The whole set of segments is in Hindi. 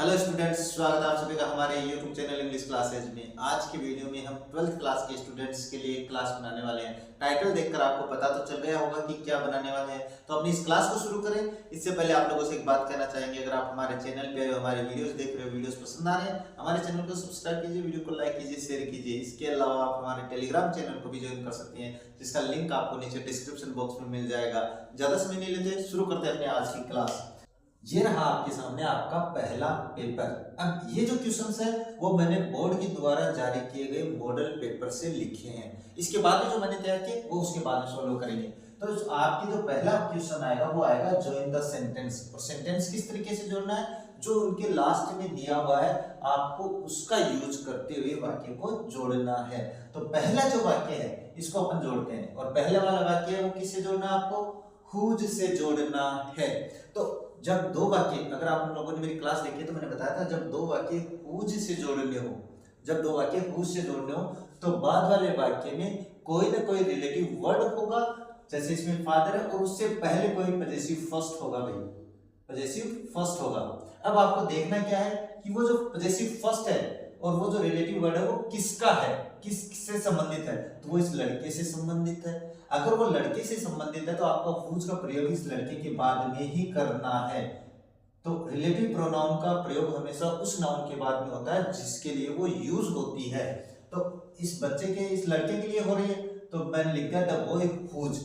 हेलो स्टूडेंट्स, स्वागत है आप सभी का हमारे YouTube चैनल इंग्लिश क्लासेज में। आज की वीडियो में हम 12th क्लास के स्टूडेंट्स के लिए क्लास बनाने वाले हैं। टाइटल देखकर आपको पता तो चल गया होगा कि क्या बनाने वाले हैं। तो अपनी इस क्लास को शुरू करें इससे पहले आप लोगों से एक बात कहना चाहेंगे, अगर आप हमारे चैनल पे हमारे वीडियोस देख रहे हो, वीडियोस पसंद आ रहे हैं, हमारे चैनल को सब्सक्राइब कीजिए, वीडियो को लाइक कीजिए, शेयर कीजिए। इसके अलावा आप हमारे टेलीग्राम चैनल को भी ज्वाइन कर सकते हैं, जिसका लिंक आपको नीचे डिस्क्रिप्शन बॉक्स में मिल जाएगा। ज्यादा समय नहीं लेते, शुरू करते हैं अपने आज की क्लास। ये रहा आपके सामने आपका पहला पेपर। अब ये जो क्वेश्चंस है वो मैंने बोर्ड के द्वारा जारी किए गए मॉडल पेपर से लिखे हैं। इसके बाद में जो मैंने तैयार किए वो उसके बाद में सॉल्व करेंगे। तो आपकी जो पहला क्वेश्चन आएगा वो आएगा जॉइन द सेंटेंस। और सेंटेंस किस तरीके से जोड़ना है, जो उनके लास्ट में दिया हुआ है आपको उसका यूज करते हुए वाक्य को जोड़ना है। तो पहला जो वाक्य है इसको अपन जोड़ते हैं, और पहला वाला वाक्य है वो किससे जोड़ना है, आपको हुज से जोड़ना है। तो जब दो वाक्य, अगर आप लोगों ने मेरी क्लास देखी तो मैंने बताया था, जब दो वाक्य हुज से जोड़ने हो, जब दो वाक्य हुज से जोड़ने हो तो बाद वाले वाक्य में कोई ना कोई रिलेटिव वर्ड होगा। जैसे इसमें फादर है और उससे पहले कोई पजेसिव फर्स्ट होगा, भाई पजेसिव फर्स्ट होगा। अब आपको देखना क्या है कि वो जो पजेसिव फर्स्ट है और वो जो रिलेटिव वर्ड है वो किसका है, किससे संबंधित है। तो वो इस लड़के से संबंधित है। अगर वो लड़के से संबंधित है तो आपको हुज का प्रयोग इस लड़के के बाद में ही करना है। तो रिलेटिव प्रोनाउन का प्रयोग हमेशा उस नाउन के बाद में होता है जिसके लिए वो यूज होती है। तो इस बच्चे के, इस लड़के के लिए हो रही है, तो मैंने लिख दिया द बॉय हुज।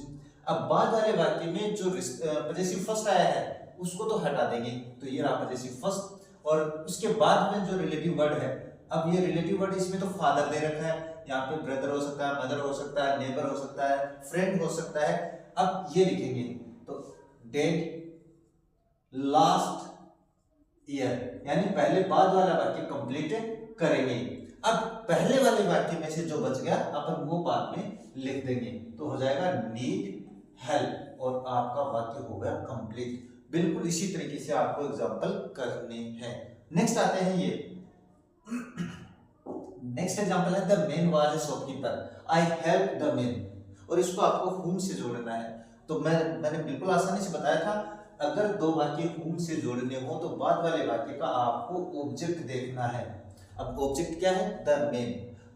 अब बाद वाले वाक्य में जो पजेसिव फर्स्ट आया है उसको तो हटा देंगे, तो ये रहा पजेसिव फर्स्ट। और उसके बाद में जो रिलेटिव वर्ड है, अब ये रिलेटिव वर्ड इसमें तो फादर दे रखा है, यहाँ पे ब्रदर हो सकता है, मदर हो सकता है, नेबर हो सकता है, फ्रेंड हो सकता है। अब ये लिखेंगे तो डेट लास्ट ईयर, यानी पहले बाद वाला वाक्य कंप्लीट करेंगे। अब पहले वाले वाक्य में से जो बच गया अपन वो बाद में लिख देंगे, तो हो जाएगा नीड हेल्प, और आपका वाक्य हो गया कंप्लीट। बिल्कुल इसी तरीके से आपको एग्जांपल करने हैं। नेक्स्ट आते हैं ये नेक्स्ट एग्जांपल है the man was a shopkeeper, I help the man, और इसको आपको हुम से जोड़ना है। तो मैंने बिल्कुल आसानी से बताया था, अगर दो वाक्य हुम से जोड़ने हो तो बाद वाले वाक्य का आपको ऑब्जेक्ट देखना है। अब ऑब्जेक्ट क्या है, द मैन।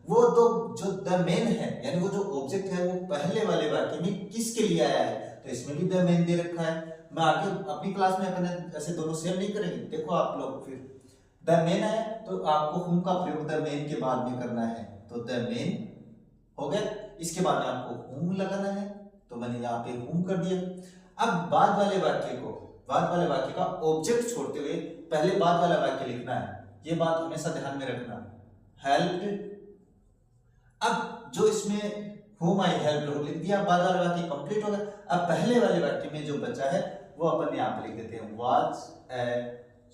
वो तो जो द मैन है यानी वो जो ऑब्जेक्ट है वो पहले वाले वाक्य में किसके लिए आया है, तो इसमें भी द मैन दे रखा है। मैं आगे अपनी क्लास में अपने ऐसे दोनों सेम नहीं करेंगे, देखो आप लोग। फिर द मेन है तो आपको हुम का प्रयोग द मेन के बाद में करना है, तो द मेन हो गया। इसके बाद में आपको हुम लगाना है, तो मैंने यहाँ पे हुम कर दिया। अब बाद वाले वाक्य का ऑब्जेक्ट छोड़ते हुए पहले बाद वाला वाक्य लिखना है, ये बात हमेशा ध्यान में रखना। हेल्प, अब जो इसमें हुम आई हेल्प लिख दिया, बाद वाला वाक्य कंप्लीट हो गया। अब पहले वाले वाक्य में जो बचा है वो अपन यहाँ पे लिख देते हैं, वाज ए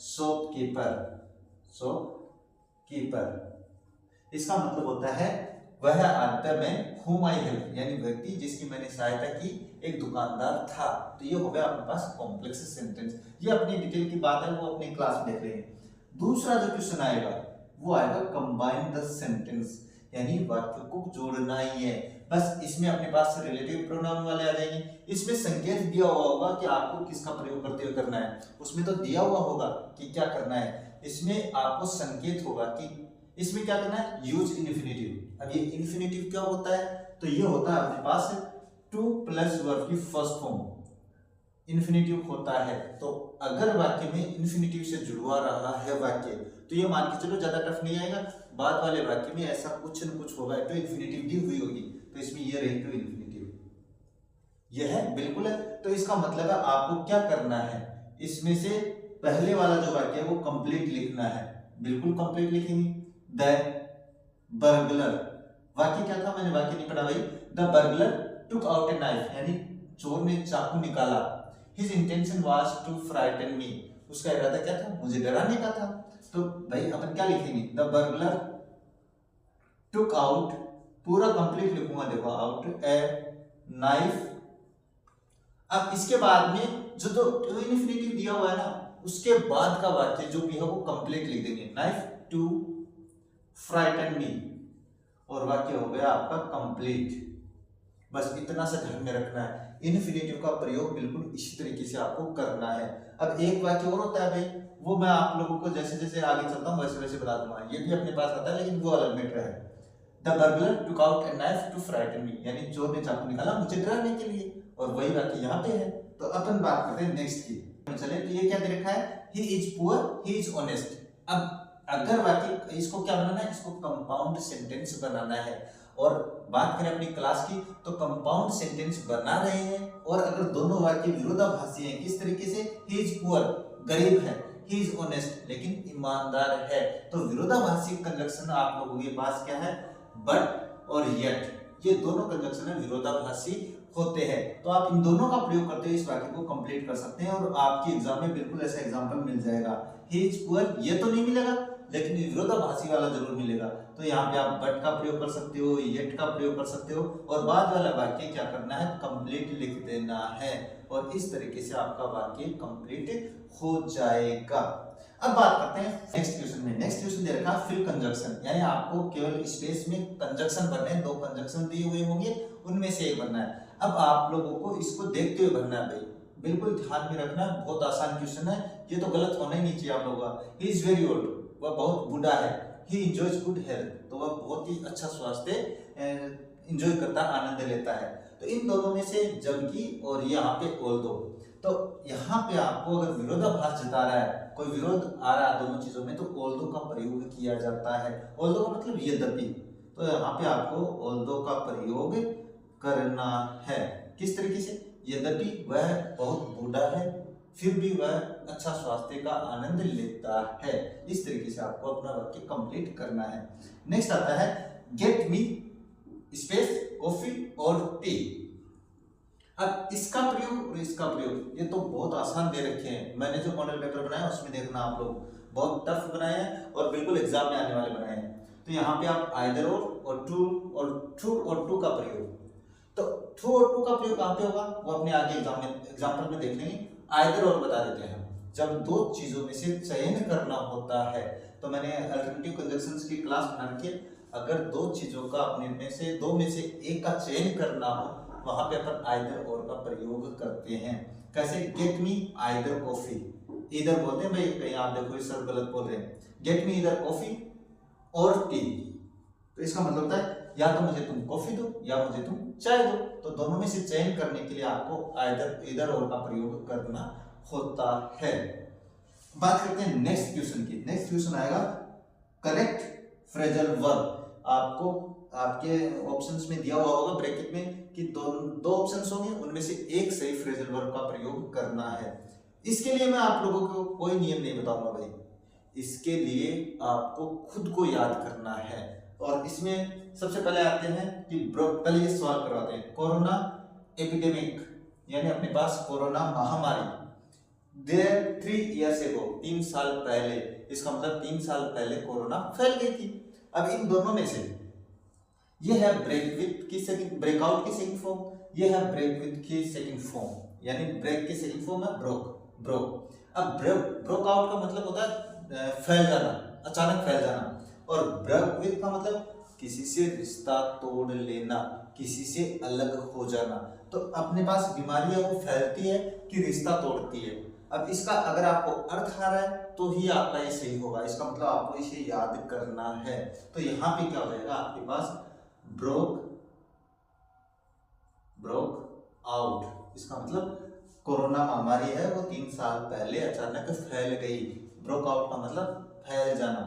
शॉपकीपर। इसका मतलब होता है वह आदमी में हुम आई हेल्प, यानी व्यक्ति जिसकी मैंने सहायता की एक दुकानदार था। तो ये हो गया अपने पास कॉम्प्लेक्स सेंटेंस। ये अपनी डिटेल की बात है, वो अपनी क्लास में देख रहे हैं। दूसरा जो क्वेश्चन आएगा वो आएगा कंबाइन द सेंटेंस, यानी वाक्य को जोड़ना ही है। बस इसमें अपने पास रिलेटिव प्रोनाउन वाले आ जाएंगे। इसमें संकेत दिया हुआ होगा कि आपको किसका प्रयोग करते हुए करना है, उसमें तो दिया हुआ होगा कि क्या करना है। इसमें आपको संकेत होगा कि इसमें क्या करना है, यूज इन्फिनेटिव। अब ये इन्फिनेटिव क्या होता है, तो ये होता है अपने पास टू प्लस वर्ब की फर्स्ट फॉर्म इन्फिनेटिव होता है। तो अगर वाक्य में इन्फिनेटिव से जुड़वा रहा है वाक्य, तो ये मान के चलो ज्यादा टफ नहीं आएगा। बाद वाले वाक्य में ऐसा कुछ न कुछ होगा, तो इन्फिनेटिव दी हुई होगी, तो इसमें ये रही टू इन्फिनेटिव, ये है बिल्कुल है। तो इसका मतलब है आपको क्या करना है, इसमें से पहले वाला जो वाक्य है वो कंप्लीट लिखना है, बिल्कुल कंप्लीट लिखेंगे। द बर्गलर, वाक्य क्या था, मैंने वाक्य नहीं पढ़ा भाई। The burglar took out a knife, यानी चोर ने चाकू निकाला। His intention was to frighten me, उसका इरादा क्या था, मुझे डराने का था। तो भाई अपन क्या लिखेंगे, द बर्गलर टुक आउट, पूरा कंप्लीट लिखूंगा, देखो आउट ए नाइफ। अब इसके बाद में जो तो इन्फिनेटिव दिया हुआ है ना, उसके बाद का वाक्य जो भी है वो कंप्लीट लिख देंगे, नाइफ टू फ्राइटन मी, और वाक्य हो गया आपका कंप्लीट। बस इतना सा ध्यान में रखना है, इन्फिनेटिव का प्रयोग बिल्कुल इसी तरीके से आपको करना है। अब एक वाक्य और होता है भाई, वो मैं आप लोगों को जैसे जैसे आगे चलता हूँ वैसे वैसे बता दूंगा। ये भी अपने पास आता है लेकिन वो अलग मैटर है। The burglar took out a knife to frighten me, यानी चोर ने चाकू निकाला मुझे डराने के लिए, और वही बात यहाँ पे है। तो अपन बात करते हैं नेक्स्ट की। चले तो ये क्या दे रखा है, he is poor he is honest. अब अगर वाक्य इसको क्या बनाना है, इसको कंपाउंड सेंटेंस बनाना है। और बात करें अपनी क्लास की तो कंपाउंड सेंटेंस बना रहे हैं, और अगर दोनों वाक्य विरोधाभासी हैं किस तरीके से, ही इज पुअर गरीब है, ही इज ऑनेस्ट लेकिन ईमानदार है, तो विरोधाभासी कंजक्शन आप लोगों के पास क्या है, बट और येट, ये दोनों कंजक्शन विरोधाभासी होते हैं। तो आप इन दोनों का प्रयोग करते हुए इस वाक्य को कंप्लीट कर सकते हैं, और आपके एग्जाम में बिल्कुल ऐसा एग्जांपल मिल जाएगा। ही इज पुअर ये तो नहीं मिलेगा लेकिन विरोधाभासी वाला जरूर मिलेगा। तो यहाँ पे आप बट का प्रयोग कर सकते हो, येट का प्रयोग कर सकते हो, और बाद वाला वाक्य क्या करना है, कंप्लीट लिख देना है, और इस तरीके से आपका वाक्य कंप्लीट हो जाएगा। अब बात करते हैं नेक्स्ट क्वेश्चन में। नेक्स्ट क्वेश्चन दे रखा है फिल कंजक्शन, यानी आपको केवल स्पेस में कंजक्शन भरने हैं, 2 कंजक्शन दिए हुए होंगे उनमें से एक भरना है। अब आप लोगों को इसको देखते हुए भरना है भाई, बिल्कुल ध्यान में रखना, बहुत आसान क्वेश्चन है, ये तो गलत होना ही नहीं चाहिए आप लोगों का। ही इज वेरी ओल्ड, वह बहुत बूढ़ा है। ही एंजॉयज गुड हेल्थ, तो वह बहुत ही अच्छा स्वास्थ्य एंजॉय करता है, आनंद लेता है। तो इन दोनों में से जबकि और यहाँ पे ऑल्दो, तो यहाँ पे आपको अगर विरोधाभास जता रहा है, कोई विरोध आ रहा है दोनों चीजों में, तो ऑल्दो का प्रयोग किया जाता है। ऑल्दो का मतलब यद्यपि, तो यहाँ पे आपको ऑल्दो का प्रयोग करना है। किस तरीके से, यद्यपि वह बहुत बूढ़ा है फिर भी वह अच्छा स्वास्थ्य का आनंद लेता है। इस तरीके से आपको अपना वाक्य कंप्लीट करना है। नेक्स्ट आता है गेट मी स्पेस कॉफी और टी। अब इसका प्रयोग और इसका प्रयोग ये तो बहुत आसान दे रखे हैं। मैंने जो मॉडल पेपर बनाया उसमें देखना आप लोग बहुत टफ बनाए हैं और बिल्कुल एग्जाम में आने वाले बनाए हैं। तो यहाँ पे आप आइदर और ट्रू और टू का प्रयोग, तो ट्रू और टू का प्रयोग कहाँ पे होगा वो अपने आगे एग्जाम्पल में देख लेंगे। आइदर और बता देते हैं, जब 2 चीजों में से चयन करना होता है, तो मैंने अल्टरनेटिव कंजक्शंस की क्लास बना रखी है। अगर 2 चीजों का अपने में से 2 में से एक का चयन करना हो, वहां पे अपन आइदर और का प्रयोग करते हैं। कैसे, गेट मी आइदर कॉफी, इधर बोलते हैं भाई, कहीं आप देखो सर गलत बोल रहे हैं, गेट मी इधर कॉफी और टी, तो इसका मतलब होता है या तो मुझे तुम कॉफी दो या मुझे तुम चाय दो। तो दोनों में से चयन करने के लिए आपको आइदर इधर और का प्रयोग करना होता है। बात करते हैं नेक्स्ट क्वेश्चन की। नेक्स्ट क्वेश्चन आएगा करेक्ट फ्रेजल वर्ब। आपको आपके ऑप्शंस में दिया हुआ होगा ब्रैकेट में कि दो ऑप्शंस होंगे, उनमें से एक सही फ्रेजल वर्ब का प्रयोग करना है। इसके लिए मैं आप लोगों को कोई नियम नहीं बताऊंगा भाई, इसके लिए आपको खुद को याद करना है। और इसमें सबसे पहले आते हैं कि पहले ये सवाल करवाते हैं, कोरोना एपिडेमिक, यानी अपने पास कोरोना महामारी, देयर 3 years ago, 3 साल पहले, इसका मतलब 3 साल पहले कोरोना फैल गई थी। अब इन दोनों में से ये है ब्रेकआउट की सेकंड फॉर्म, ये है ब्रेक विथ की सेकंड फॉर्म, यानी ब्रेक की सेकंड फॉर्म है ब्रोक। अब ब्रोक आउट का मतलब होता है फैल जाना, अचानक फैल जाना, और ब्रेक विथ का मतलब किसी से रिश्ता तोड़ लेना, किसी से अलग हो जाना। तो अपने पास बीमारी है वो फैलती है कि रिश्ता तोड़ती है। अब इसका अगर आपको अर्थ आ रहा है तो ही आपका ये सही होगा, इसका मतलब आपको इसे याद करना है। तो यहाँ पे क्या हो जाएगा आपके पास ब्रोक आउट, इसका मतलब कोरोना महामारी है वो 3 साल पहले अचानक फैल गई। ब्रोक आउट का मतलब फैल जाना।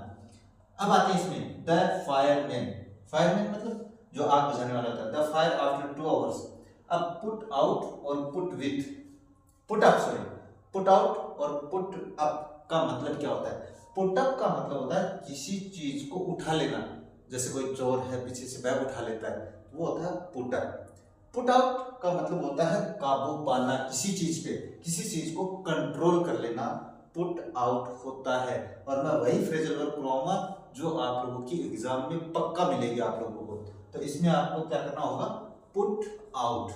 अब आते हैं इसमें द फायरमैन मतलब जो आग बुझाने वाला होता है। The fire after 2 hours। अब पुट आउट और पुट आउट और पुट अप का मतलब क्या होता है? पुट अप का मतलब होता है किसी चीज को उठा लेना, जैसे कोई चोर है पीछे से बैग उठा लेता है, वो होता है पुट अप। पुट आउट का मतलब होता है काबू पाना किसी चीज पे, किसी चीज को कंट्रोल कर लेना, पुट आउट होता है। और मैं वही फ्रेजल वर्ब करवाऊंगा जो आप लोगों की एग्जाम में पक्का मिलेगी आप लोगों को। तो इसमें आपको क्या करना होगा, पुट आउट,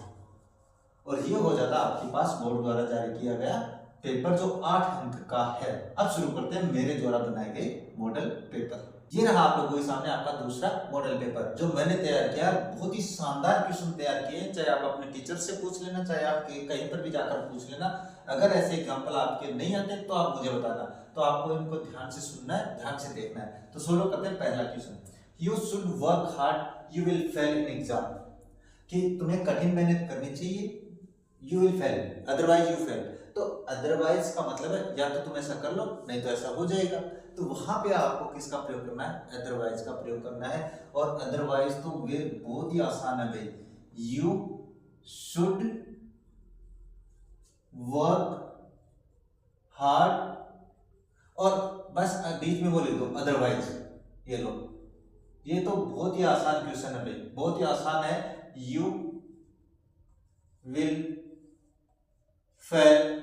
और ये हो जाता है आपके पास बोर्ड द्वारा जारी किया गया पेपर जो 8 अंक का है। अब शुरू करते हैं मेरे द्वारा बनाए गए मॉडल पेपर। ये रहा आप लोगों के सामने आपका दूसरा मॉडल पेपर जो मैंने तैयार किया। बहुत ही शानदार क्वेश्चन तैयार किए, चाहे आप अपने टीचर से पूछ लेना, चाहे आप कहीं पर भी जाकर पूछ लेना। अगर ऐसे एग्जाम्पल आपके नहीं आते तो आप मुझे बताना, तो आपको इनको ध्यान से सुनना है, ध्यान से देखना है। तो सोलो करते हैं पहला question, you should work hard you will fail in exam, कि तुम्हें कठिन मेहनत करनी चाहिए, you will fail otherwise you fail. तो अदरवाइज का मतलब है या तो तुम ऐसा कर लो नहीं तो ऐसा हो जाएगा। तो वहां पे आपको किसका प्रयोग करना है, अदरवाइज का प्रयोग करना है। और अदरवाइज तो वे बहुत ही आसान है भाई, यू शुड वर्क हार्ड और बस बीच में वो लिख दो अदरवाइज, ये लो। ये तो बहुत ही आसान क्वेश्चन है भाई, बहुत ही आसान है। You will fail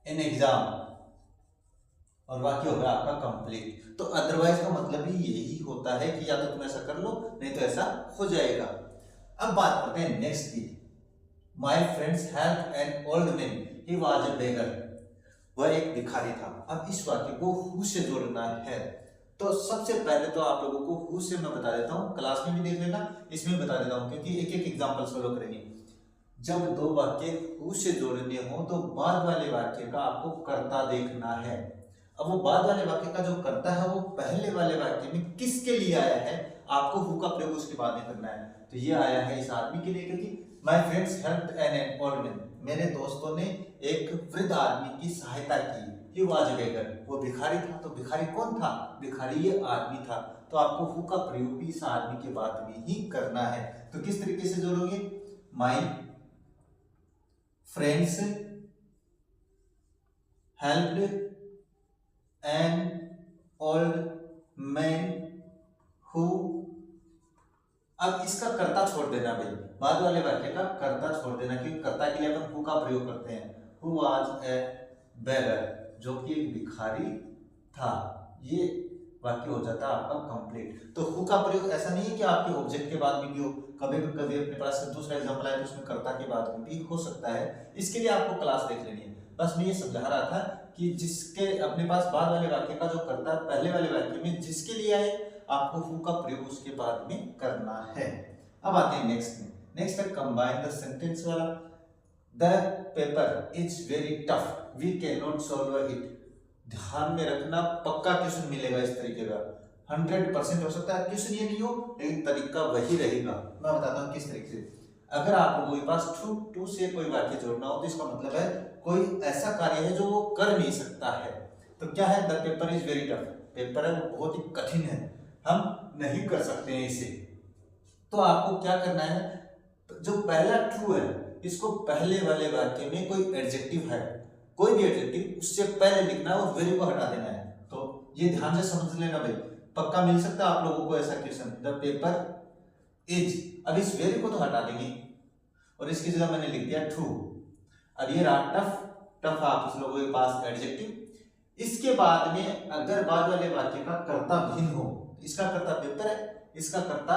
in exam और वाक्य होगा आपका कंप्लीट। तो अदरवाइज का मतलब ही यही होता है कि या तो तुम ऐसा कर लो नहीं तो ऐसा हो जाएगा। अब बात करते हैं नेक्स्ट की, my friends help an old man he was a beggar, वह एक भिखारी था। अब इस वाक्य को हु से जोड़ना है। तो सबसे पहले तो आप लोगों को हु से मैं बता देता हूँ, क्लास में भी देख लेना, इसमें बता देता हूँ क्योंकि एक एक एग्जांपल फॉलो करेंगे। जब दो वाक्य हु से जोड़ने हो तो बाद वाले वाक्य का आपको कर्ता देखना है। अब वो बाद वाले वाक्य का जो कर्ता है वो पहले वाले वाक्य में किसके लिए आया है, आपको हु का प्रयोग उसके बाद में करना है। तो ये आया है इस आदमी के लिए, क्योंकि my friends helped an old man, मेरे दोस्तों ने एक वृद्ध आदमी की सहायता की। ही वाज अ बेगर, वो भिखारी था। तो भिखारी कौन था, भिखारी ये आदमी था। तो आपको हु का प्रयोग भी इस आदमी के बाद में ही करना है। तो किस तरीके से जोड़ोगे, my friends helped an old man who, अब इसका कर्ता छोड़ देना भाई, बाद वाले वाक्य का कर्ता छोड़ देना, क्योंकि कर्ता के लिए अपन हु का प्रयोग करते हैं। हु वाज ए बेगर, जो कि एक भिखारी था, ये वाक्य हो जाता है आपका कंप्लीट। तो हु का प्रयोग ऐसा नहीं है कि आपके ऑब्जेक्ट के बाद में भी हो, कभी कभी अपने पास दूसरा एग्जांपल आए तो उसमें कर्ता के बाद में भी हो सकता है। इसके लिए आपको क्लास देख लेनी है। बस मैं ये समझा रहा था कि जिसके अपने पास बाद वाले वाक्य का जो कर्ता पहले वाले वाक्य में जिसके लिए आए, आपको हु का प्रयोग उसके बाद में करना है। अब आते हैं नेक्स्ट में। नेक्स्ट है कंबाइन द सेंटेंस वाला, the paper is very tough we can not solve it. ध्यान में रखना, पक्का क्वेश्चन मिलेगा इस तरीके का, 100% हो सकता है क्वेश्चन ये नहीं हो लेकिन तरीका वही रहेगा। मैं बताता हूँ किस तरीके से। अगर आप लोगों के पास टू से कोई वाक्य जोड़ना हो तो इसका मतलब है कोई ऐसा कार्य है जो वो कर नहीं सकता है। तो क्या है, the paper is very tough, paper है वो बहुत ही कठिन है, हम नहीं कर सकते हैं इसे। तो आपको क्या करना है, जो पहला ट्रू है इसको पहले वाले वाक्य में कोई एडजेक्टिव है, कोई भी एडजेक्टिव उससे पहले लिखना है और वेरी को हटा देना है। तो ये ध्यान से समझ लेना भाई, पक्का मिल सकता है आप लोगों को ऐसा क्वेश्चन, द पेपर इज। अब इस वेरी को तो हटा देंगे और इसकी जगह मैंने लिख दिया ट्रू। अब ये रहा टफ, टफ आप लोगों के पास एडजेक्टिव। इसके बाद में अगर बाद वाले वाक्य का कर्ता भिन्न हो, इसका कर्ता पेपर है, इसका कर्ता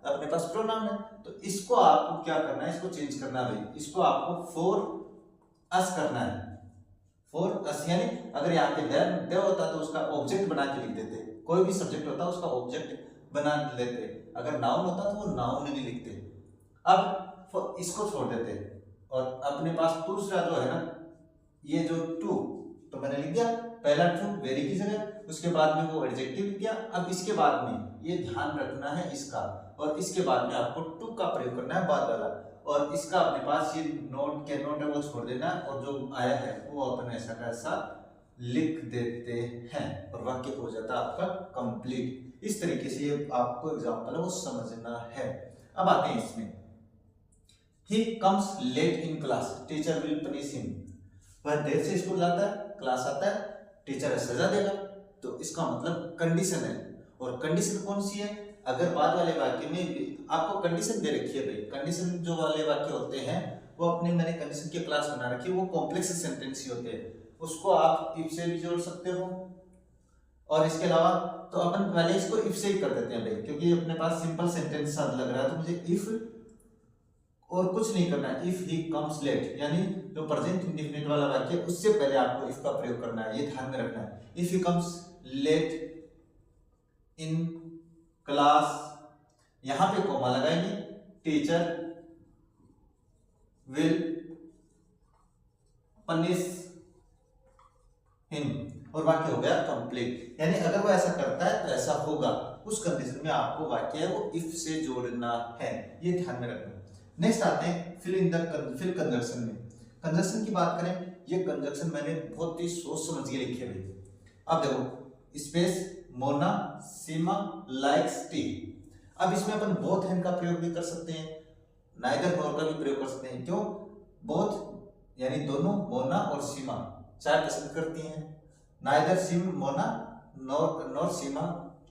अपने पास प्रोनाउन है, तो इसको आपको क्या करना है, इसको चेंज करना है भाई। इसको आपको फॉर अस करना है, फॉर अस, यानी अगर यहाँ पे देयर होता तो उसका ऑब्जेक्ट बना के लिख देते, कोई भी सब्जेक्ट होता उसका ऑब्जेक्ट बना लेते, अगर नाउन होता तो वो नाउन नहीं लिखते। अब इसको छोड़ देते और अपने पास दूसरा जो है ना, ये जो टू, तो मैंने लिख दिया पहला ट्रू वेरी की जगह, उसके बाद में वो एडजेक्टिव लिख दिया। अब इसके बाद में ये ध्यान रखना है इसका, और इसके बाद में आपको टू का प्रयोग करना है बाद वाला, और इसका अपने पास ये नोट के नोट है वो छोड़ देना, और जो आया है वो अपन ऐसा का ऐसा लिख देते हैं और वाक्य हो जाता है आपका कंप्लीट। इस तरीके से ये आपको एग्जांपल है वो समझना है। अब आते हैं इसमें, he comes late in class teacher will punish him, वह देर से स्कूल आता है, क्लास आता है, टीचर सजा देगा। तो इसका मतलब कंडीशन है, और कंडीशन कौन सी है, अगर बाद वाले वाक्य में आपको कंडीशन दे रखी है भाई, कंडीशन जो वाले वाक्य होते हैं वो अपने मैंने कंडीशन की क्लास बना रखी है, वो कॉम्प्लेक्स सेंटेंस ही होते हैं, उसको आप इफ से भी जोड़ सकते हो। और इसके अलावा तो अपन पहले इसको इफ से ही कर देते हैं भाई, क्योंकि अपने पास सिंपल सेंटेंस सा लग रहा है, तो मुझे इफ और कुछ नहीं करना है। इफ ही कम्स लेट, यानी जो प्रेजेंट इंडेफिनिट वाला वाक्य है उससे पहले आपको इफ का प्रयोग करना है, ये ध्यान में रखना है। If he comes late in class, यहां पे कॉमा लगाएंगे, टीचर विल पनिश हिम, और वाक्य हो गया कंप्लीट। यानी अगर वो ऐसा करता है तो ऐसा होगा, उस कंडीशन में आपको वाक्य है वो इफ से जोड़ना है, ये ध्यान में रखना। नेक्स्ट आते हैं फिल कंजक्शन में। कंजक्शन की बात करें, ये कंजक्शन मैंने बहुत ही सोच समझ के लिखे भाई। अब देखो स्पेस, मोना, सीमा, लाइक्स, टी। अब इसमें अपन बोथ एंड का प्रयोग भी कर सकते हैं, नाइदर नॉर का भी प्रयोग कर सकते हैं। क्यों? बोथ यानी दोनों, मोना और सीमा चाय पसंद करती हैं। नाइदर सीम मोना नॉर सीमा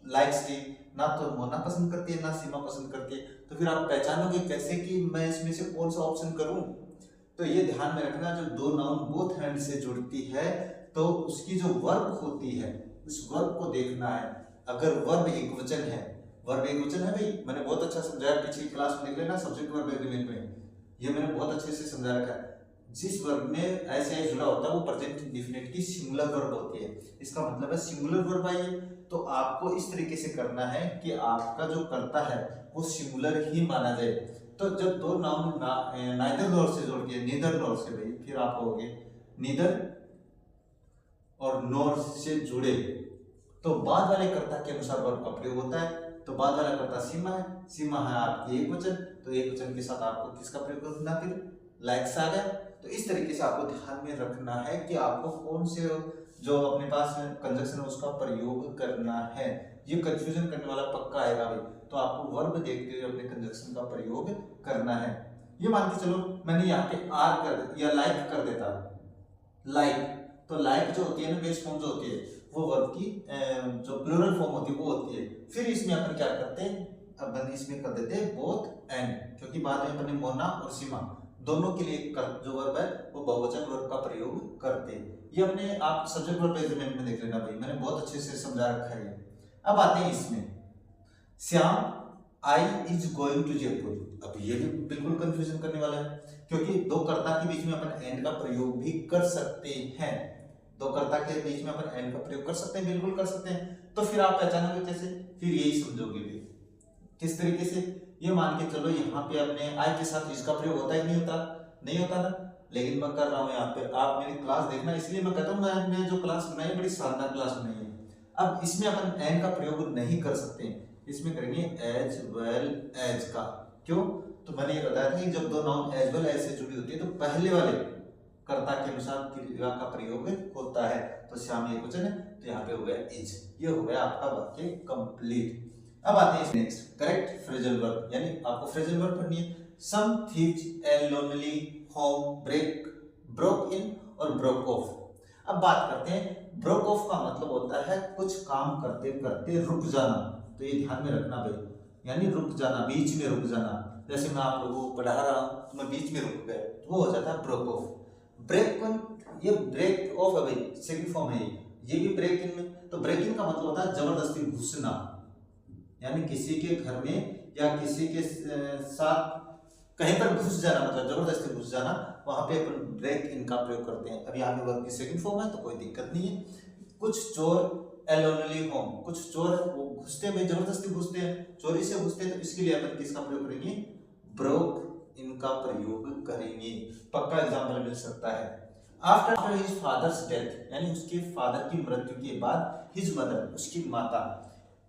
लाइक्स टी, ना तो मोना पसंद करती है ना सीमा पसंद करती है। तो फिर आप पहचानोगे कैसे कि मैं इसमें से कौन सा ऑप्शन करूं? तो ये ध्यान में रखना, जो दो नाउन बोथ हैंड से जुड़ती है तो उसकी जो वर्ब होती है उस वर्ब को देखना है। अगर वर्ब एक वचन है, वर्ब एक वचन है भाई, मैंने बहुत अच्छा समझाया, पिछली क्लास में देख लेना सब्जेक्ट वर्ब एग्रीमेंट में, ये मैंने बहुत अच्छे से समझा रखा है। जिस वर्ब में ऐसे जुड़ा होता है वो प्रेजेंट इंडेफिनिट की सिंगुलर वर्ब होती है। इसका मतलब है सिंगुलर वर्ब आई है तो आपको इस तरीके से करना है कि आपका जो कर्ता है वो सिंगुलर ही माना जाए। तो जब दो नाउन नाइदर नॉर से जोड़ के, नीदर नॉर से भाई, फिर आप कहोगे नीदर और नॉर से जुड़े तो बाद वाले कर्ता के अनुसार वर्ब का प्रयोग होता है। तो बाद वाला कर्ता सीमा है, सीमा है आपकी एक वचन, तो एक वचन के साथ आपको किसका प्रयोग करना? फिर लाइक्स आ गया। तो इस तरीके से आपको ध्यान में रखना है कि आपको कौन से जो अपने पास कंजक्शन है उसका प्रयोग करना है। ये कंफ्यूजन करने वाला पक्का आएगा भाई, तो आपको वर्ब देखते हुए अपने कंजक्शन का प्रयोग करना है। ये मान के चलो मैंने यहाँ पे आर कर या लाइक कर देता, लाइक, तो लाइक जो होती है ना बेस फॉर्म जो होती है वो वर्ब की जो प्लूरल फॉर्म होती है वो होती है। फिर इसमें अपन क्या करते हैं, अपन इसमें कर देते हैं बोथ एंड, क्योंकि बाद में अपने मोना और सीमा दोनों के लिए जो वर्ब है वो बहुवचन वर्ब का प्रयोग करते हैं। ये अपने आप सब्जेक्ट वर्ब एग्रीमेंट में देख लेना भाई, मैंने बहुत अच्छे से समझा रखा है। अब आते हैं इसमें, Shyam I is going to Jaipur. अब ये भी बिल्कुल कंफ्यूजन करने वाला है, क्योंकि दो कर्ता के बीच में अपन एंड का प्रयोग भी कर सकते हैं। दो कर्ता के बीच में अपन एंड का प्रयोग कर सकते हैं, बिल्कुल कर सकते हैं। तो फिर आप पहचानोगे कैसे? फिर यही समझोगे भी किस तरीके से। ये मान के चलो यहाँ पे अपने आई के साथ इसका प्रयोग होता ही नहीं होता, नहीं होता ना, लेकिन मैं कर रहा हूँ यहाँ पे। आप मेरी क्लास देखना, इसलिए मैं कहता हूँ मैंने जो क्लास बनाई बड़ी शानदार क्लास बनाई है। अब इसमें अपन एंड का प्रयोग नहीं कर सकते, इसमें करेंगे एज वेल एज का। क्यों? तो मैंने ये बताया था कि जब दो नाउन एज वेल एज से जुड़ी होती है तो पहले वाले कर्ता के अनुसार क्रिया का प्रयोग होता है। तो श्याम एक वचन है तो यहाँ पे हो गया इज, ये हो गया आपका वाक्य कंप्लीट। अब आते हैं नेक्स्ट, करेक्ट फ्रेजल वर्ब, यानी आपको फ्रेजल वर्ब पढ़नी है। Some thieves a lonely home broke in और ब्रोक ऑफ। अब बात करते हैं, ब्रोक ऑफ का मतलब होता है कुछ काम करते करते रुक जाना। तो ये ध्यान में रखना भाई, यानी रुक जाना, बीच में रुक जाना। जैसे मैं आप लोगों को पढ़ा रहा हूँ तो मैं बीच में रुक गया तो वो हो जाता है ब्रोक ऑफ। ब्रेक ये ब्रेक ऑफ है भाई, सेकंड फॉर्म है ये भी ब्रेक इन में। तो ब्रेक इन का मतलब होता है जबरदस्ती घुसना, यानी किसी के घर में या किसी के साथ कहीं पर घुस जाना, मतलब जबरदस्ती घुस जाना, वहां पे अपन ब्रेक इन का प्रयोग करते हैं। अब यहाँ पे वर्ब की सेकंड फॉर्म है तो कोई दिक्कत नहीं है। कुछ चोर एलोनली होम, कुछ चोर वो घुसते हैं भाई, जबरदस्ती घुसते हैं, चोरी से घुसते हैं, तो इसके लिए अपन किसका प्रयोग करेंगे? ब्रोक इनका प्रयोग करेंगे। पक्का एग्जाम्पल मिल सकता है। आफ्टर हिज फादर्स डेथ, यानी उसके फादर की मृत्यु के बाद, हिज मदर उसकी माता,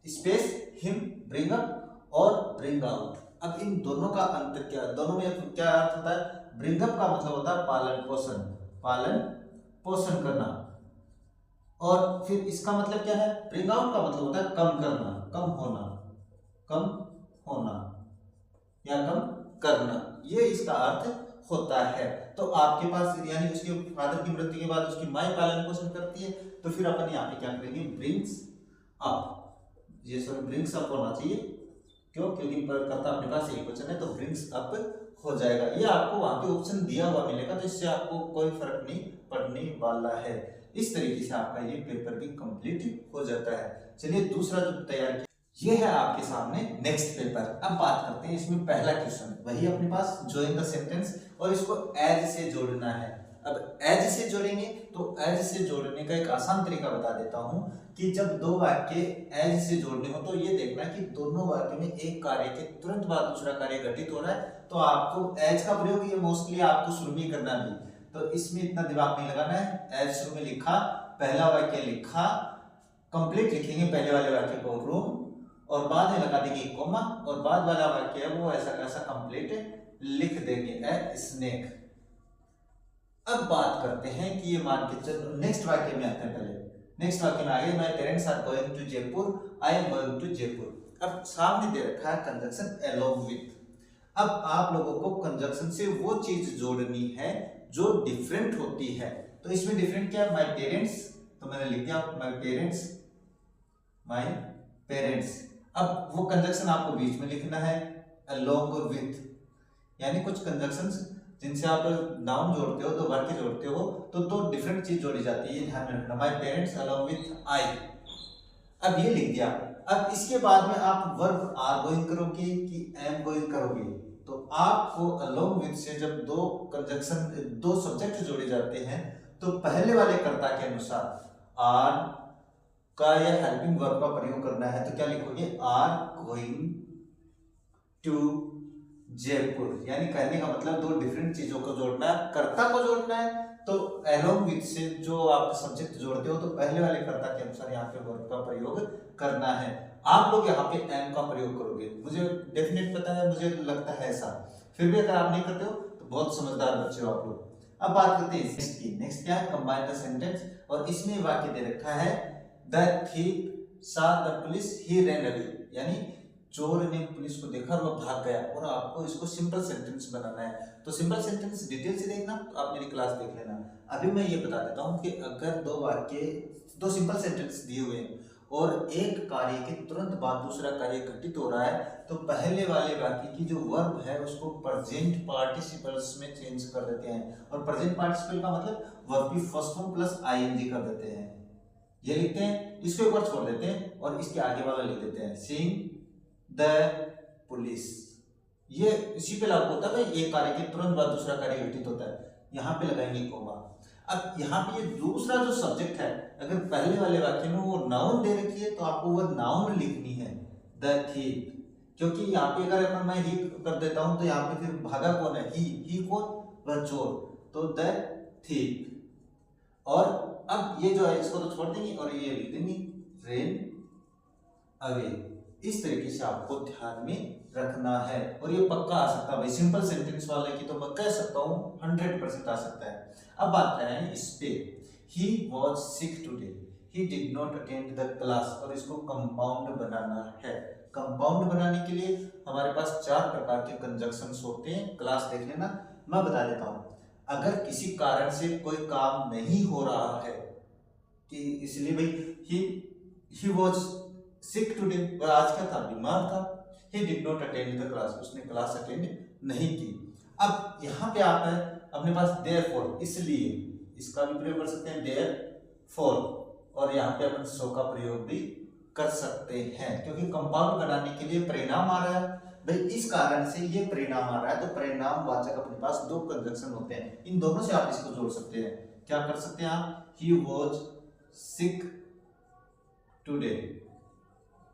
स्पेस हिम ब्रिंग अप और ब्रिंग आउट। अब इन दोनों का अंतर क्या, दोनों में क्या अर्थ होता है? ब्रिंग अप का मतलब होता है पालन पोषण, पालन पोषण करना, और फिर इसका मतलब क्या है? ब्रिंग आउट का मतलब होता है कम करना, कम होना, कम होना या कम करना, ये इसका अर्थ होता है। तो आपके पास यानी उसके फादर की मृत्यु के बाद उसकी माँ पालन पोषण करती है, तो फिर अपन यहाँ पे क्या करेंगे? ब्रिंग्स अप, ये सॉरी ब्रिंग्स अप होना चाहिए। क्यों? क्योंकि कर्ता अपने पास एक वचन है तो ब्रिंग्स अप हो जाएगा। ये आपको वहां पे ऑप्शन दिया हुआ मिलेगा, तो इससे आपको कोई फर्क नहीं पड़ने वाला है। इस तरीके से आपका ये पेपर भी कंप्लीट हो जाता है। चलिए दूसरा जो तैयार किया ये है आपके सामने नेक्स्ट पेपर। अब बात करते हैं इसमें पहला क्वेश्चन, वही अपने पास जॉइन द सेंटेंस, और इसको एज से जोड़ना है। अब एज से जोड़ेंगे तो एज से जोड़ने का एक आसान तरीका बता देता हूं कि जब दो वाक्य एज से जोड़ने हो तो ये देखना कि दोनों वाक्य में एक कार्य के तुरंत बाद दूसरा कार्य घटित हो रहा है, तो आपको एज का प्रयोग ये मोस्टली आपको शुरू में करना भी, तो इसमें इतना दिमाग नहीं लगाना है। एज शुरू में लिखा पहला वाक्य लिखा, कंप्लीट लिखेंगे पहले वाले वाक्य को रूम, और बाद में लगा देंगे कोमा, और बाद वाला वाक्य है वो ऐसा कैसा कंप्लीट लिख देंगे ए स्नेक। अब बात करते हैं कि ये मान के चलो नेक्स्ट वाक्य में आते हैं। पहले नेक्स्ट वाक्य में आगे, my parents are going to Jaipur, I am going to Jaipur. अब सामने दे रखा है कंजंक्शन अलोंग विथ। अब आप लोगों को कंजंक्शन से वो चीज जोड़नी है जो डिफरेंट होती है। तो इसमें डिफरेंट क्या है, माय पेरेंट्स, तो मैंने लिख दिया माय पेरेंट्स, माय पेरेंट्स। अब वो कंजंक्शन आपको बीच में लिखना है अलोंग विथ, यानी कुछ कंजंक्शंस जिनसे आप नाउन जोड़ते हो तो वाक्य जोड़ते हो तो दो डिफरेंट चीज जोड़ी जाती है, ये ध्यान में रखना। My parents along with I. अब ये लिख दिया। अब इसके बाद में आप वर्ब आर गोइंग करोगे कि एम गोइंग करोगे, तो आपको अलोंग विथ से जब दो कंजंक्शन दो सब्जेक्ट जोड़े जाते हैं तो पहले वाले कर्ता के अनुसार आर का या हेल्पिंग वर्ब का प्रयोग करना है। तो क्या लिखोगे, आर गोइंग टू जयपुर, यानी कहने का मतलब दो डिफरेंट चीजों को जोड़ना है, कर्ता को जोड़ना है। तो अलोंग विथ से जो आप सब्जेक्ट जोड़ते हो तो पहले वाले कर्ता के अनुसार यहाँ पे वर्ब का प्रयोग करना है। आप लोग यहाँ पे एम का प्रयोग करोगे, मुझे डेफिनेट पता है, मुझे लगता है ऐसा, फिर भी अगर आप नहीं करते हो तो बहुत समझदार बच्चे हो आप लोग। अब बात करते हैं नेक्स्ट की। नेक्स्ट क्या है, कंबाइन द सेंटेंस, और इसमें वाक्य दे रखा है the thief saw the police he ran away, यानी चोर ने पुलिस को देखा और वो भाग गया। और आपको इसको सिंपल सेंटेंस बनाना है। तो सिंपल सेंटेंस डिटेल से देखना तो आप मेरी क्लास देख लेना। अभी मैं ये बता देता हूँ कि अगर दो वाक्य दो सिंपल सेंटेंस दिए हुए हैं और एक कार्य के तुरंत बाद दूसरा कार्य घटित हो रहा है तो पहले वाले वाक्य की जो वर्ब है उसको प्रेजेंट पार्टिसिपल्स में चेंज कर देते हैं। और प्रेजेंट पार्टिसिपल का मतलब वर्ब की फर्स्ट फॉर्म प्लस आईएनजी कर देते हैं, ये लिखते हैं, इसको एक बार छोड़ देते हैं और इसके आगे वाला लिख देते हैं सीइंग द पुलिस। ये इसी पे लागू होता है, एक कार्य के तुरंत बाद दूसरा कार्य घटित होता है, यहाँ पे लगाएंगे कोमा। अब यहाँ पे ये दूसरा जो सब्जेक्ट है, अगर पहले वाले वाक्य में वो नाउन दे रखी है तो आपको वो नाउन लिखनी है द थीफ, क्योंकि यहाँ पे अगर मैं ही कर देता हूँ तो यहाँ पे फिर भागा कौन है, ही कौन, वह चोर, तो द थीफ। और अब ये जो है इसको तो छोड़ देंगे और ये लिख देंगे रेन अवे। इस तरीके से आपको ध्यान में रखना है और ये पक्का आ सकता है भाई, सिंपल सेंटेंस वाले की तो मैं कह सकता हूँ 100% आ सकता है। अब बात कर रहे हैं इस पे, he was sick today, he did not attend the class, और इसको कंपाउंड बनाना है। कंपाउंड बनाने के लिए हमारे पास 4 प्रकार के कंजंक्शंस होते हैं, क्लास देख लेना, मैं बता देता हूँ। अगर किसी कारण से कोई काम नहीं हो रहा है कि इसलिए भाई he was sick today, वह आज क्या था, बीमार था। he did not attend the class, उसने क्लास अटेंड नहीं की। अब यहाँ पे आता है अपने पास therefore, इसलिए, इसका भी प्रयोग कर सकते हैं therefore, और यहाँ पे अपन so का प्रयोग भी कर सकते हैं क्योंकि कंपाउंड बनाने के लिए परिणाम आ रहा है भाई, इस कारण से ये परिणाम आ रहा है तो परिणाम वाचक अपने पास 2 कंजंक्शन होते हैं, इन दोनों से आप इसको जोड़ सकते हैं। क्या कर सकते हैं आप, he was sick today,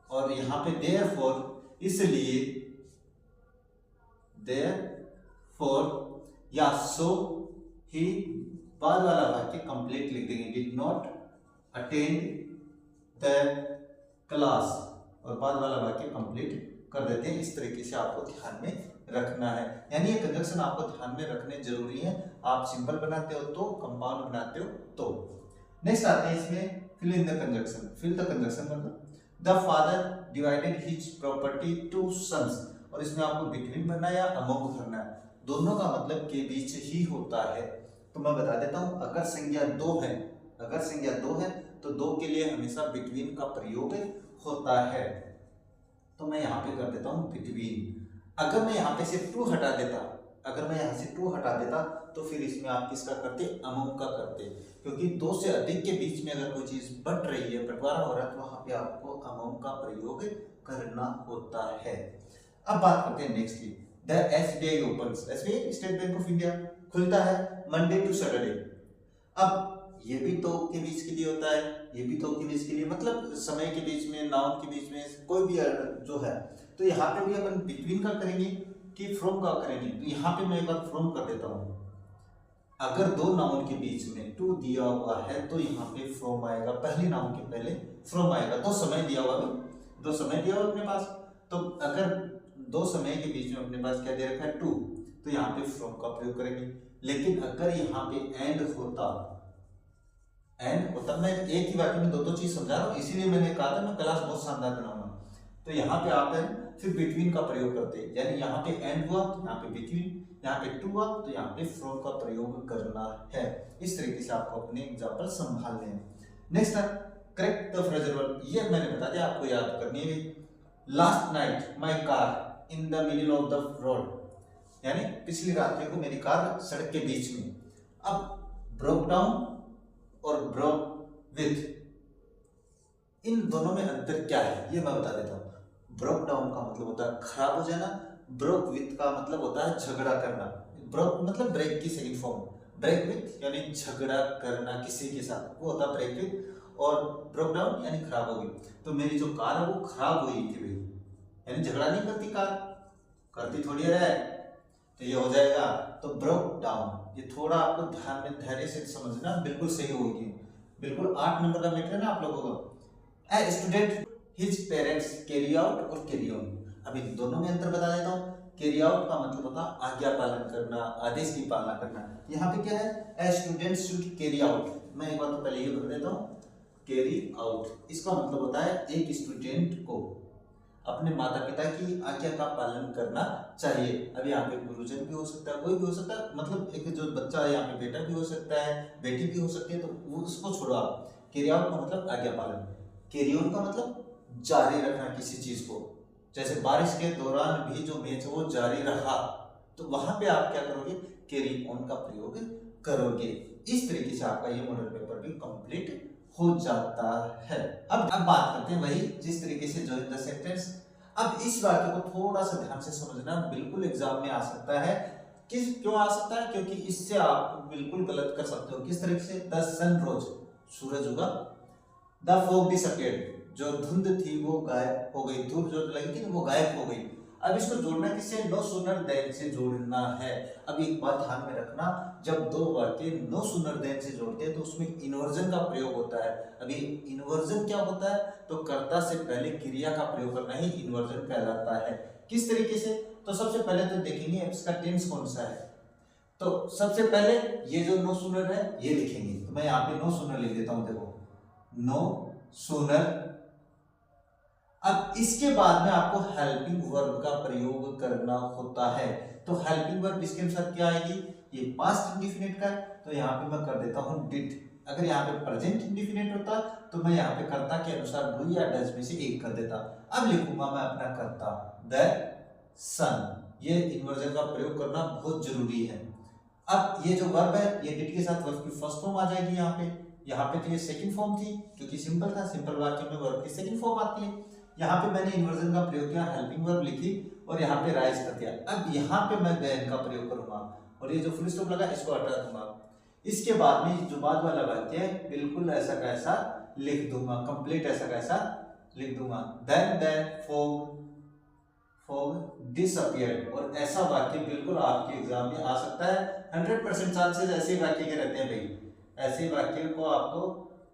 और यहाँ पे therefore, इसलिए, therefore या so, he बाद वाला वाक्य कंप्लीट लिख देंगे did not attend the class, और बाद वाला वाक्य कंप्लीट कर देते हैं। इस तरीके से आपको ध्यान में रखना है, यानी ये कंजंक्शन आपको ध्यान में रखने जरूरी है। आप सिंपल बनाते हो तो, कंपाउंड बनाते हो तो। नेक्स्ट आते हैं इसमें fill in the conjunction. Fill the conjunction मतलब the father divided his property two sons, और इसमें आपको बिटवीन भरना है या अमंग भरना है, दोनों का मतलब के बीच ही होता है। तो मैं बता देता हूँ, अगर संज्ञा 2 है, अगर संज्ञा 2 है तो 2 के लिए हमेशा बिटवीन का प्रयोग होता है। तो मैं यहाँ पे कर देता हूँ बिटवीन। अगर मैं यहाँ पे से 2 हटा देता, अगर मैं यहाँ से 2 हटा देता तो फिर इसमें आप किसका करते, अमंग का करते, क्योंकि 2 से अधिक के बीच में अगर कोई चीज बट रही है, बंटवारा हो रहा है, तो वहां पे आपको अमंग का प्रयोग करना होता है। अब बात करते हैं नेक्स्ट की, the SBI opens, SBI state bank of India खुलता है मंडे टू सैटरडे। अब ये भी तो के बीच के लिए होता है, ये भी तो के बीच के लिए, मतलब समय के बीच में, नाउन के बीच में कोई भी जो है, तो यहाँ पे भी अपन बिटवीन का करेंगे कि फ्रॉम का करेंगे। तो यहाँ पे मैं एक बार फ्रॉम कर देता हूँ, अगर दो नाउन के बीच में टू दिया हुआ है तो यहाँ पे फ्रॉम आएगा, पहले नाउन के पहले फ्रॉम आएगा। दो समय दिया हुआ है, दो समय दिया हुआ अपने पास, तो अगर दो समय के बीच में अपने पास क्या दे रखा है टू, तो यहाँ पे फ्रॉम का प्रयोग करेंगे। लेकिन अगर यहाँ पे एंड होता, मैं एक ही वाक्य में दो दो चीज समझा रहा हूँ, इसीलिए मैंने कहा था मैं क्लास बहुत शानदार बनाऊंगा। तो यहाँ पे आप फिर बिटवीन का प्रयोग करते हैं, यानी यहाँ पे एंड हुआ तो यहाँ पे बिटवीन, यहाँ पे टू हुआ तो यहाँ पे फ्रॉम का प्रयोग करना है। इस तरीके से आपको अपने एग्जाम्पल संभालने हैं। नेक्स्ट है करेक्ट द फ्रेजल वर्ब। ये मैंने बता दिया, आपको याद करनी है। Last night my car in the middle of the road, यानी पिछली रात्रि को मेरी कार सड़क के बीच में। अब ब्रोक डाउन और ब्रोक विथ, इन दोनों में अंतर क्या है ये मैं बता देता हूँ। ब्रोक डाउन का मतलब होता है खराब हो जाना, ब्रोक विथ का मतलब होता है झगड़ा करना। ब्रोक मतलब ब्रेक की सेकंड फॉर्म, ब्रेक विथ यानी झगड़ा करना किसी के साथ, वो होता है ब्रेक विथ। और ब्रोक डाउन यानी खराब हो गई। तो मेरी जो कार है वो खराब हुई थी भाई, यानी झगड़ा नहीं करती कार, करती थोड़ी है, तो ये हो जाएगा। तो ब्रोक डाउन, ये थोड़ा आपको ध्यान में धैर्य से समझना, बिल्कुल सही होगी, बिल्कुल 8 नंबर का मैटर है ना आप लोगों को। A student his parents carry out और कैरी ऑन, अभी दोनों में अंतर बता देता हूँ। कैरी आउट का मतलब होता है आज्ञा पालन करना, आदेश की पालना करना। यहाँ पे क्या है, a student should carry out. मैं एक बार तो पहले ये बता देता हूँ, कैरी आउट इसका मतलब होता है एक स्टूडेंट को अपने माता पिता की आज्ञा का पालन करना चाहिए। अब यहाँ पे गुरुजन भी हो सकता है, कोई भी हो सकता है, मतलब एक जो बच्चा है यहाँ पे बेटा भी हो सकता है, बेटी भी हो सकती है, तो वो उसको छोड़ो आप। कैरी आउट का मतलब आज्ञा पालन, कैरी ऑन का मतलब जारी रखना किसी चीज को। जैसे बारिश के दौरान भी जो मैच वो जारी रहा, तो वहां पे आप क्या करोगे, कैरी ऑन का प्रयोग करोगे। इस तरीके से आपका ये मॉडल पेपर भी कंप्लीट हो जाता है। अब बात करते हैं वही जिस तरीके से जॉइन द सेंटेंस। अब इस वाक्य को थोड़ा सा ध्यान से समझना, बिल्कुल एग्जाम में आ सकता है। क्यों आ सकता है, क्योंकि इससे आप बिल्कुल गलत कर सकते हो। किस तरीके से, द सन रोज, सूरज उगा, द फॉग डिसअपियर्ड, जो धुंध थी वो गायब हो गई, धूप जो लगी थी वो गायब हो गई। अब इसको जोड़ना किससे, नो सूनर देन से जोड़ना है। अब एक बात ध्यान में रखना, जब दो वाक्य नो सूनर देन से जोड़ते हैं तो उसमें इन्वर्जन का प्रयोग होता है। अभी इन्वर्जन क्या होता है, तो कर्ता से पहले क्रिया का प्रयोग करना ही इन्वर्जन कहलाता है। किस तरीके से, तो सबसे पहले तो देखेंगे इसका टेंस कौन सा है। तो सबसे पहले ये जो नो सूनर है ये लिखेंगे, तो मैं यहाँ पे नो सूनर लिख देता हूं, देखो नो सूनर। अब इसके बाद में आपको हेल्पिंग वर्ब का प्रयोग करना होता है। तो हेल्पिंग वर्ब इसके अनुसार क्या आएगी, ये पास्ट इंडेफिनिट का है, तो यहाँ पे मैं कर देता हूँ डिड। अगर यहाँ पे प्रेजेंट इंडेफिनिट होता तो मैं यहाँ पे कर्ता के अनुसार डू या डज में से एक कर देता। अब लिखूंगा मैं अपना कर्ता द सन। ये इन्वर्जन का प्रयोग करना बहुत जरूरी है। अब ये जो वर्ब है ये डिड के साथ वर्ब की फर्स्ट फॉर्म आ जाएगी यहाँ पे तो ये सेकंड फॉर्म थी क्योंकि सिंपल था, सिंपल वाक्य में वर्ब की सेकंड फॉर्म आती है। यहाँ पे मैंने इन्वर्जन का प्रयोग किया, हेल्पिंग वर्ब लिखी और यहाँ पे राइज कर दिया। अब यहाँ पे मैं देन का प्रयोग करूंगा और ये जो फुल स्टॉप लगा इसको हटा दूंगा। इसके बाद में जो बाद वाला वाक्य है बिल्कुल ऐसा कैसा लिख दूंगा, कंप्लीट ऐसा कैसा लिख दूंगा, देन फॉग डिसअपियर्ड। और ऐसा वाक्य बिल्कुल आपके एग्जाम में आ सकता है, 100% चांसेस ऐसे वाक्य के रहते हैं भाई। ऐसे वाक्य को आपको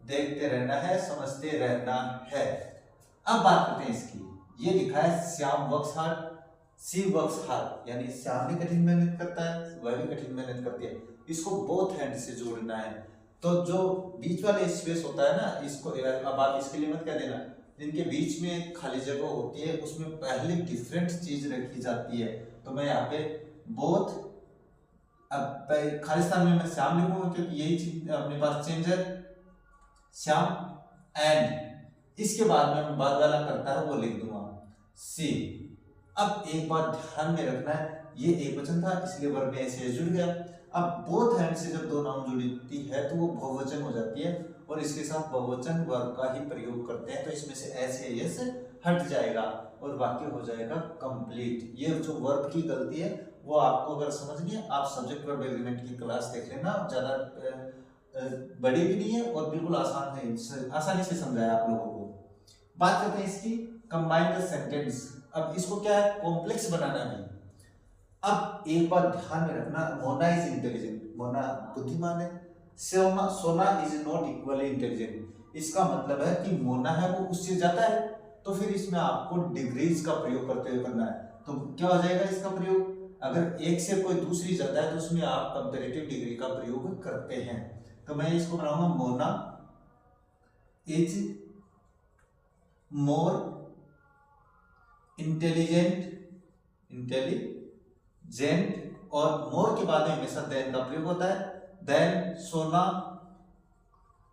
देखते रहना है, समझते रहना है। अब बात करते हैं इसकी, ये लिखा है श्याम वर्क्स हार्ड, सी वर्क्स हार्ड, यानी श्याम भी कठिन मेहनत करता है, वह भी कठिन मेहनत करती है। इसको बोथ हैंड से जोड़ना है। तो जो बीच वाले स्पेस होता है ना, इसको अब आप इसके लिए मत कह देना, जिनके बीच में खाली जगह होती है उसमें पहले डिफरेंट चीज रखी जाती है। तो मैं यहाँ पे बोथ, अब खालिस्तान में मैं श्याम लिखूंगा क्योंकि यही चीज अपने पास चेंज है, श्याम एंड इसके बाद में बाद वाला करता है वो लिख दूंगा सी। अब एक बात ध्यान में रखना है, ये एक वचन था इसलिए वर्ब में ऐसे जुड़ गया। अब बोथ हैंड से जब दो नाउन जुड़ती है तो वो बहुवचन हो जाती है और इसके साथ बहुवचन वर्ब का ही प्रयोग करते हैं, तो इसमें से ऐसे यस हट जाएगा और वाक्य हो जाएगा कंप्लीट। ये जो वर्ब की गलती है वो आपको अगर समझनी है, आप सब्जेक्ट वर्ब एग्रीमेंट की क्लास देख लेना, ज्यादा बड़ी भी नहीं है और बिल्कुल आसान है, आसानी से समझाया आप लोगों को। बात करते हैं इसकी कंबाइन द सेंटेंस। अब इसको क्या है, कॉम्प्लेक्स बनाना भी। अब एक बात ध्यान में रखना, मोना इज इंटेलिजेंट, मोना बुद्धिमान है। सोना सोना इज नॉट इक्वली इंटेलिजेंट, इसका मतलब है कि मोना है वो उससे ज्यादा है, तो फिर इसमें आपको डिग्रीज का प्रयोग करते हुए करना है। तो क्या हो जाएगा इसका प्रयोग, अगर एक से कोई दूसरी ज्यादा है तो उसमें आप कंपैरेटिव डिग्री का प्रयोग करते हैं। तो मैं इसको बनाऊंगा मोना इज मोर इंटेलिजेंट और मोर के बाद में हमेशा देन का प्रयोग होता है। देन सोना,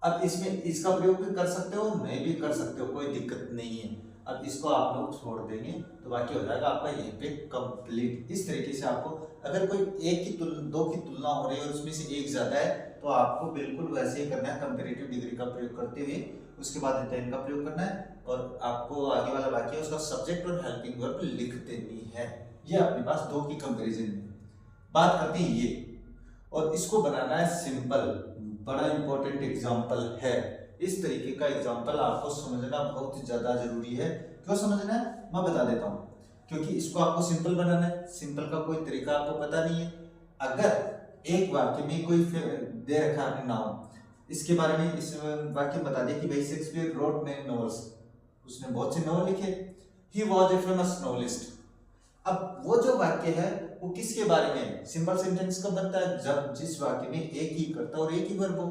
अब इसमें इसका प्रयोग भी कर सकते हो, नहीं भी कर सकते हो, कोई दिक्कत नहीं है। अब इसको आप लोग छोड़ देंगे तो बाकी हो जाएगा आपका यहीं पे कंप्लीट। इस तरीके से आपको अगर कोई एक की दो की तुलना हो रही है और उसमें से एक ज्यादा है तो आपको बिल्कुल वैसे ही करना है, कंपैरेटिव डिग्री का प्रयोग करते हुए उसके बाद देन का प्रयोग करना है और आपको आगे वाला वाक्य उसका सब्जेक्ट और हेल्पिंग वर्ब लिख देनी है। ये अपने पास दो की कंपैरिजन में बात करते हैं ये, और इसको बनाना है सिंपल। बड़ा इंपॉर्टेंट एग्जाम्पल है, इस तरीके का एग्जाम्पल आपको समझना बहुत ज्यादा जरूरी है। क्यों समझना है मैं बता देता हूँ, क्योंकि इसको आपको सिंपल बनाना है। सिंपल का कोई तरीका आपको पता नहीं है। अगर एक वाक्य में कोई दे रखा है नाउन, इसके बारे में इस वाक्य में बता दिया कि भाई शेक्सपियर रोट मेनी नॉवेल्स, उसने बहुत से नॉवल लिखे। He was a famous novelist. अब वो जो वाक्य है वो किसके बारे में, सिंपल सेंटेंस कब बनता है, जब जिस वाक्य में एक ही कर्ता और एक ही वर्ब हो।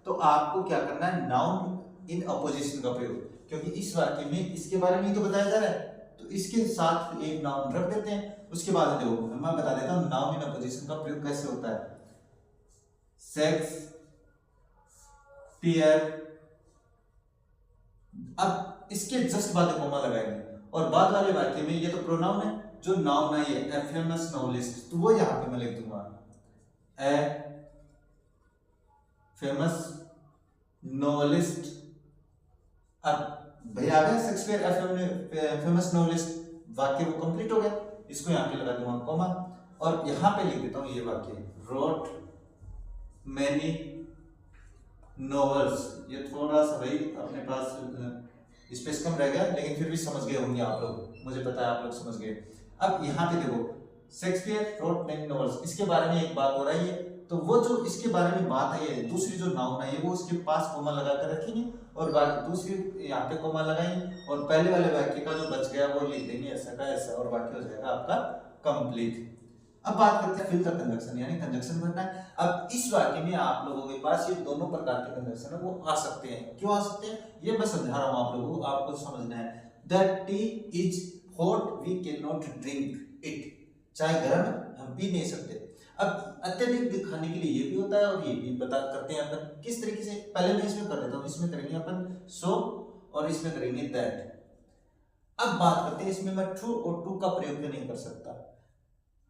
तो आपको क्या करना है, नाउन इन अपोजिशन का प्रयोग, क्योंकि इस वाक्य में इसके बारे में ही तो बताया जा रहा है तो इसके साथ एक नाउन रख देते हैं। उसके बाद देखो मैं बता देता हूँ नाउन इन अपोजिशन का प्रयोग कैसे होता है। शेक्सपियर, अब इसके जस्ट बाद कोमा लगाएंगे और बाद वाले वाक्य में ये तो प्रोनाउन है, जो नाउन है ये ए फेमस नॉवेलिस्ट, तो वो यहां पे मैं लिख दूंगा ए फेमस नॉवेलिस्ट। अब भैया आ गया शेक्सपियर फेमस नॉवेलिस्ट, वाक्य वो कंप्लीट हो गया। इसको यहाँ पे लगा दूंगा कॉमा और यहाँ पे लिख देता हूँ ये वाक्य रोट मैनी नॉवेल्स। ये थोड़ा सा भाई अपने पास स्पेस कम रह गया, लेकिन फिर भी समझ गए होंगे आप लोग, मुझे पता है आप लोग समझ गए। अब यहाँ पे देखो शेक्सपियर रोट मैनी नॉवेल्स, इसके बारे में एक बात हो रही है, तो वो जो इसके बारे में बात है, दूसरी जो नाउन है वो उसके पास कोमा लगा कर रखेंगे और दूसरी यहाँ पे कोमा लगाएंगे और पहले वाले वाक्य का जो बच गया वो लिख देंगे ऐसा का ऐसा और वाक्य हो जाएगा आपका कंप्लीट। अब बात करते हैं फिल द कंजंक्शन, यानी कंजंक्शन भरना है। अब इस वाक्य में आप लोगों के पास ये दोनों प्रकार के कंजंक्शन है वो आ सकते हैं। क्यों आ सकते हैं ये मैं समझा रहा हूँ आप लोगों को, आपको समझना है। The tea is hot we can not drink it, चाय गर्म हम पी नहीं सकते। अब अत्यधिक दिखाने के लिए ये भी होता है और ये भी बता करते हैं अपन किस तरीके से। पहले मैं इसमें कर देता हूँ, इसमें करेंगे अपन सो और इसमें करेंगे दैट। अब बात करते हैं इसमें मैं ट्रू और टू का प्रयोग क्यों नहीं कर सकता,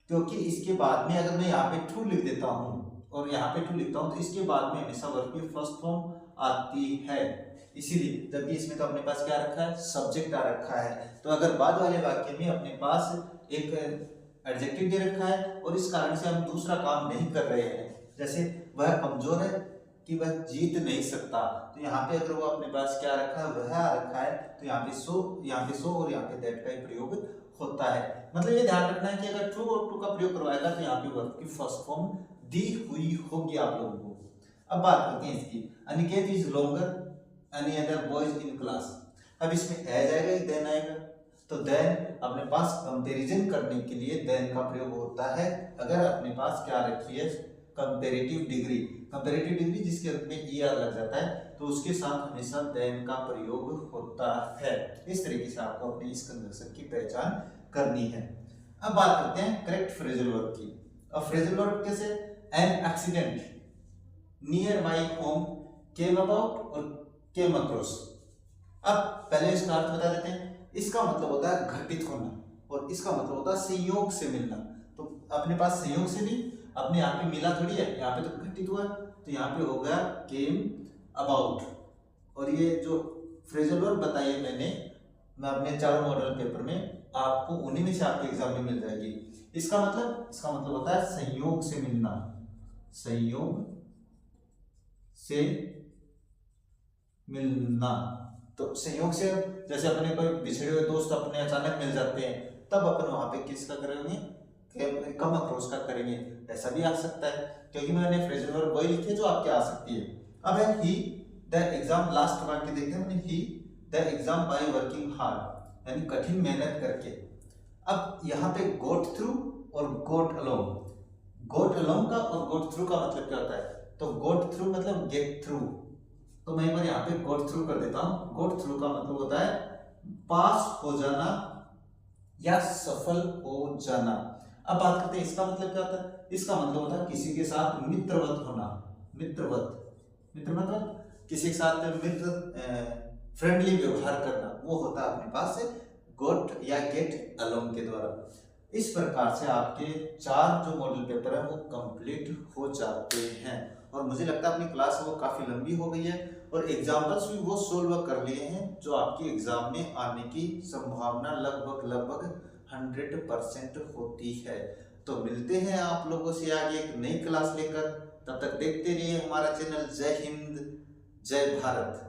क्योंकि इसके बाद में अगर मैं यहाँ पे ट्रू लिख देता हूँ और यहाँ पे ट्रू लिखता हूँ तो इसके बाद में हमेशा वर्ब की फर्स्ट फॉर्म आती है, इसीलिए। जबकि इसमें तो अपने पास क्या रखा है, सब्जेक्ट आ रखा है। तो अगर बाद वाले वाक्य में अपने पास एक एडजेक्टिव दे रखा है और इस कारण से हम दूसरा काम नहीं कर रहे हैं, जैसे वह कमजोर है कि वह जीत नहीं सकता, तो यहाँ पे अगर वो अपने पास क्या रखा है, वह आ रखा है, तो यहाँ पे सो और यहाँ पे दैट का ही प्रयोग होता है। मतलब ये ध्यान रखना है कि अगर ट्रू और टू का प्रयोग करवाएगा तो यहाँ पे वर्ब की फर्स्ट फॉर्म दी हुई होगी आप लोगों को। अब बात करते हैं इसकी, Aniket is longer any other boys in class. अब इसमें ए जाएगा देन आएगा, तो देन अपने पास कंपैरिजन करने के लिए देन का प्रयोग होता है। अगर अपने पास क्या रखी है, कंपैरेटिव डिग्री जिसके अंत में ईआर लग जाता है तो उसके साथ हमेशा देन का प्रयोग होता है। इस तरीके से आपको अपनी इस कंजंक्शन की पहचान करनी है। अब बात करते हैं करेक्ट फ्रेजल वर्ब की। अब फ्रेजल वर्ब कैसे, an accident near my home came about और केम अक्रॉस। अब पहले इसका अर्थ बता देते हैं। इसका मतलब होता है घटित होना और इसका मतलब होता है संयोग से मिलना। तो अपने पास संयोग से भी अपने यहाँ पे मिला थोड़ी है, यहाँ पे तो घटित हुआ, तो यहाँ पे हो गया केम अबाउट। और ये जो फ्रेजल वर्ब बताई है मैं अपने 4 मॉडल पेपर में आपको उन्हीं में से आपके एग्जाम में मिल जाएगी। इसका मतलब होता है संयोग से मिलना, संयोग से मिलना। तो संयोग से जैसे अपने कोई बिछड़े हुए दोस्त अपने अचानक मिल जाते हैं, तब अपन वहां पे किसका करेंगे, कम अप्रोच का करेंगे, ऐसा भी आ सकता है, क्योंकि मैंने फ्रेजल वर्ब वही लिखे जो आपके आ सकती है। अब है ही द एग्जाम, लास्ट वाक्य देखते हैं मैंने, he the exam by working hard, यानी कठिन मेहनत करके। अब यहाँ पे गोट थ्रू और गोट अलोंग, गोट अलोंग का और गोट थ्रू का मतलब क्या होता है, तो गोट थ्रू मतलब गेट थ्रू, तो मैं एक बार यहाँ पे गोट थ्रू कर देता हूँ। गोट थ्रू का मतलब होता है पास हो जाना या सफल हो जाना। अब बात करते हैं इसका मतलब क्या होता है, इसका मतलब होता है किसी के साथ मित्रवत होना, मित्रवत मतलब किसी के साथ मित्र फ्रेंडली व्यवहार करना, वो होता है अपने पास से गोट या गेट अलोंग के द्वारा। इस प्रकार से आपके 4 जो मॉडल पेपर है वो कंप्लीट हो जाते हैं, और मुझे लगता है अपनी क्लास वो काफी लंबी हो गई है, और एग्जाम्पल्स भी वो सोल्व कर लिए हैं जो आपके एग्जाम में आने की संभावना लगभग 100% होती है। तो मिलते हैं आप लोगों से आगे एक नई क्लास लेकर, तब तक देखते रहिए हमारा चैनल। जय हिंद, जय भारत।